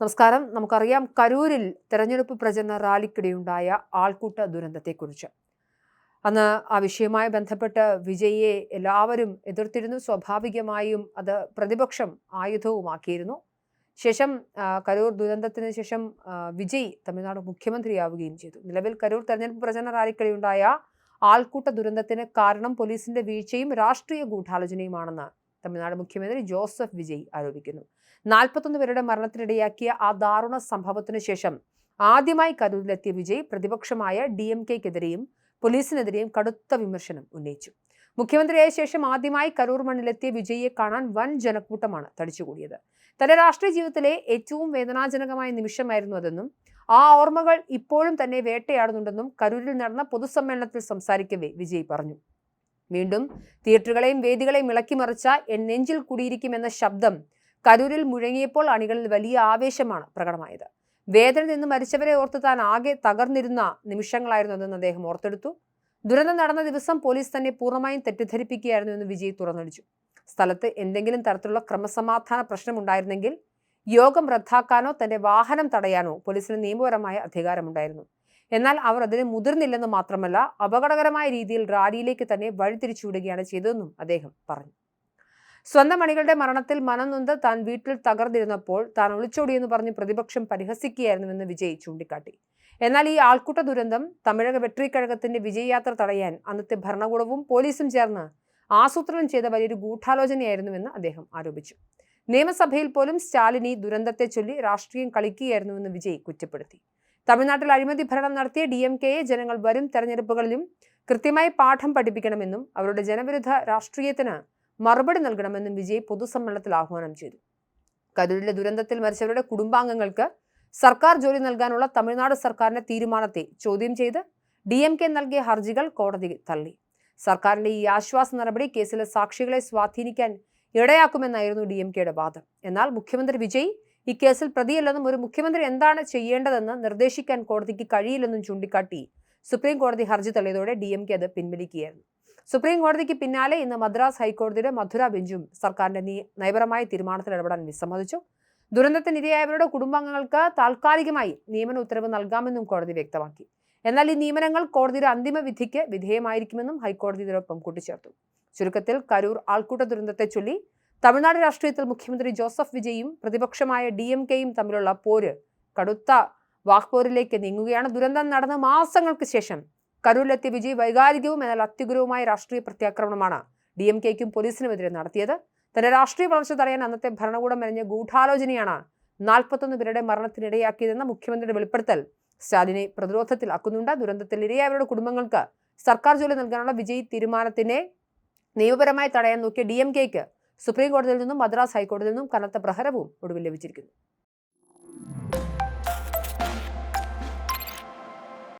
നമസ്കാരം. നമുക്കറിയാം കരൂരിൽ തെരഞ്ഞെടുപ്പ് പ്രചരണ റാലിക്കിടെയുണ്ടായ ആൾക്കൂട്ട ദുരന്തത്തെക്കുറിച്ച്. അന്ന് ആ വിഷയവുമായി ബന്ധപ്പെട്ട് വിജയിയെ എല്ലാവരും എതിർത്തിരുന്നു. സ്വാഭാവികമായും അത് പ്രതിപക്ഷം ആയുധവുമാക്കിയിരുന്നു. ശേഷം കരൂർ ദുരന്തത്തിന് ശേഷം വിജയ് തമിഴ്നാട് മുഖ്യമന്ത്രിയാവുകയും ചെയ്തു. നിലവിൽ കരൂർ തെരഞ്ഞെടുപ്പ് പ്രചരണ റാലിക്കിടെയുണ്ടായ ആൾക്കൂട്ട ദുരന്തത്തിന് കാരണം പോലീസിന്റെ വീഴ്ചയും രാഷ്ട്രീയ ഗൂഢാലോചനയുമാണെന്ന് തമിഴ്നാട് മുഖ്യമന്ത്രി ജോസഫ് വിജയ് ആരോപിക്കുന്നു. 41 പേരുടെ മരണത്തിനിടയാക്കിയ ആ ദാരുണ സംഭവത്തിനു ശേഷം ആദ്യമായി കരൂരിലെത്തിയ വിജയ് പ്രതിപക്ഷമായ DMK-ക്കെതിരെയും പോലീസിനെതിരെയും കടുത്ത വിമർശനം ഉന്നയിച്ചു. മുഖ്യമന്ത്രിയായ ശേഷം ആദ്യമായി കരൂർ മണ്ണിലെത്തിയ വിജയിയെ കാണാൻ വൻ ജനക്കൂട്ടമാണ് തടിച്ചുകൂടിയത്. തന്റെ രാഷ്ട്രീയ ജീവിതത്തിലെ ഏറ്റവും വേദനാജനകമായ നിമിഷമായിരുന്നു അതെന്നും ആ ഓർമ്മകൾ ഇപ്പോഴും തന്നെ വേട്ടയാടുന്നുണ്ടെന്നും കരൂരിൽ നടന്ന പൊതുസമ്മേളനത്തിൽ സംസാരിക്കവേ വിജയ് പറഞ്ഞു. വീണ്ടും തിയേറ്ററുകളെയും വേദികളെയും ഇളക്കിമറിച്ച എൻ നെഞ്ചിൽ കുടിയിരിക്കുമെന്ന ശബ്ദം കരൂരിൽ മുഴങ്ങിയപ്പോൾ അണികളിൽ വലിയ ആവേശമാണ് പ്രകടമായത്. വേദന നിന്ന് മരിച്ചവരെ ഓർത്ത് താൻ ആകെ തകർന്നിരുന്ന നിമിഷങ്ങളായിരുന്നു അതെന്ന് അദ്ദേഹം ഓർത്തെടുത്തു. ദുരന്തം നടന്ന ദിവസം പോലീസ് തന്നെ പൂർണ്ണമായും തെറ്റിദ്ധരിപ്പിക്കുകയായിരുന്നു എന്ന് വിജയ് തുറന്നടിച്ചു. സ്ഥലത്ത് എന്തെങ്കിലും തരത്തിലുള്ള ക്രമസമാധാന പ്രശ്നമുണ്ടായിരുന്നെങ്കിൽ യോഗം റദ്ദാക്കാനോ തന്റെ വാഹനം തടയാനോ പോലീസിന് നിയമപരമായ അധികാരമുണ്ടായിരുന്നു. എന്നാൽ അവർ അതിന് മുതിർന്നില്ലെന്ന് മാത്രമല്ല, അപകടകരമായ രീതിയിൽ റാലിയിലേക്ക് തന്നെ വഴിതിരിച്ചുവിടുകയാണ് ചെയ്തതെന്നും അദ്ദേഹം പറഞ്ഞു. സ്വന്തം അണികളുടെ മരണത്തിൽ മനം നൊന്ത് താൻ വീട്ടിൽ തകർന്നിരുന്നപ്പോൾ താൻ ഒളിച്ചോടിയെന്ന് പറഞ്ഞ് പ്രതിപക്ഷം പരിഹസിക്കുകയായിരുന്നുവെന്ന് വിജയ് ചൂണ്ടിക്കാട്ടി. എന്നാൽ ഈ ആൾക്കൂട്ട ദുരന്തം തമിഴക വെട്രിക്കഴകത്തിന്റെ വിജയയാത്ര തടയാൻ അന്നത്തെ ഭരണകൂടവും പോലീസും ചേർന്ന് ആസൂത്രണം ചെയ്ത വലിയൊരു ഗൂഢാലോചനയായിരുന്നുവെന്ന് അദ്ദേഹം ആരോപിച്ചു. നിയമസഭയിൽ പോലും സ്റ്റാലിനി ദുരന്തത്തെ ചൊല്ലി രാഷ്ട്രീയം കളിക്കുകയായിരുന്നുവെന്ന് വിജയ് കുറ്റപ്പെടുത്തി. തമിഴ്നാട്ടിൽ അഴിമതി ഭരണം നടത്തിയ DMK-യെ ജനങ്ങൾ വരും തെരഞ്ഞെടുപ്പുകളിലും കൃത്യമായി പാഠം പഠിപ്പിക്കണമെന്നും അവരുടെ ജനവിരുദ്ധ രാഷ്ട്രീയത്തിന് മറുപടി നൽകണമെന്നും വിജയ് പൊതുസമ്മേളനത്തിൽ ആഹ്വാനം ചെയ്തു. കരൂരിലെ ദുരന്തത്തിൽ മരിച്ചവരുടെ കുടുംബാംഗങ്ങൾക്ക് സർക്കാർ ജോലി നൽകാനുള്ള തമിഴ്നാട് സർക്കാരിന്റെ തീരുമാനത്തെ ചോദ്യം ചെയ്ത് DMK നൽകിയ ഹർജികൾ കോടതി തള്ളി. സർക്കാരിന്റെ ഈ ആശ്വാസ നടപടി കേസിലെ സാക്ഷികളെ സ്വാധീനിക്കാൻ ഇടയാക്കുമെന്നായിരുന്നു DMK-യുടെ വാദം. എന്നാൽ മുഖ്യമന്ത്രി വിജയ് ഈ കേസിൽ പ്രതിയല്ലെന്നും ഒരു മുഖ്യമന്ത്രി എന്താണ് ചെയ്യേണ്ടതെന്ന് നിർദ്ദേശിക്കാൻ കോടതിക്ക് കഴിയില്ലെന്നും ചൂണ്ടിക്കാട്ടി സുപ്രീം കോടതി ഹർജി തള്ളിയതോടെ DMK അത് പിൻവലിക്കുകയായിരുന്നു. സുപ്രീം കോടതിക്ക് പിന്നാലെ ഇന്ന് മദ്രാസ് ഹൈക്കോടതിയുടെ മധുര ബെഞ്ചും സർക്കാരിന്റെ നയപരമായ തീരുമാനത്തിൽ ഇടപെടാൻ വിസമ്മതിച്ചു. ദുരന്തത്തിനിരയായവരുടെ കുടുംബാംഗങ്ങൾക്ക് താൽക്കാലികമായി നിയമന ഉത്തരവ് നൽകാമെന്നും കോടതി വ്യക്തമാക്കി. എന്നാൽ ഈ നിയമനങ്ങൾ കോടതിയുടെ അന്തിമ വിധിക്ക് വിധേയമായിരിക്കുമെന്നും ഹൈക്കോടതി ഇതിനൊപ്പം കൂട്ടിച്ചേർത്തു. ചുരുക്കത്തിൽ കരൂർ ആൾക്കൂട്ട ദുരന്തത്തെ ചൊല്ലി തമിഴ്നാട് രാഷ്ട്രീയത്തിൽ മുഖ്യമന്ത്രി ജോസഫ് വിജയും പ്രതിപക്ഷമായ DMK-യും തമ്മിലുള്ള പോര് കടുത്ത വാക്പോരിലേക്ക് നീങ്ങുകയാണ്. ദുരന്തം നടന്ന മാസങ്ങൾക്ക് ശേഷം കരൂരിലെത്തിയ വിജയ് വൈകാരികവും എന്നാൽ അത്യുഗ്രവുമായ രാഷ്ട്രീയ പ്രത്യാക്രമണമാണ് DMK-ക്കും പോലീസിനുമെതിരെ നടത്തിയത്. തന്റെ രാഷ്ട്രീയ വളർച്ച തടയാൻ അന്നത്തെ ഭരണകൂടം മെനഞ്ഞ ഗൂഢാലോചനയാണ് 41 പേരുടെ മരണത്തിനിടയാക്കിയതെന്ന മുഖ്യമന്ത്രിയുടെ വെളിപ്പെടുത്തൽ സ്റ്റാലിനെ പ്രതിരോധത്തിലാക്കുന്നുണ്ട്. ദുരന്തത്തിൽ ഇരയായവരുടെ കുടുംബങ്ങൾക്ക് സർക്കാർ ജോലി നൽകാനുള്ള വിജയ് തീരുമാനത്തിനെ നിയമപരമായി തടയാൻ നോക്കിയ DMK-ക്ക് സുപ്രീം കോടതിയിൽ നിന്നും മദ്രാസ് ഹൈക്കോടതിയിൽ നിന്നും കനത്ത പ്രഹരവും ഒടുവിൽ ലഭിച്ചിരിക്കുന്നു.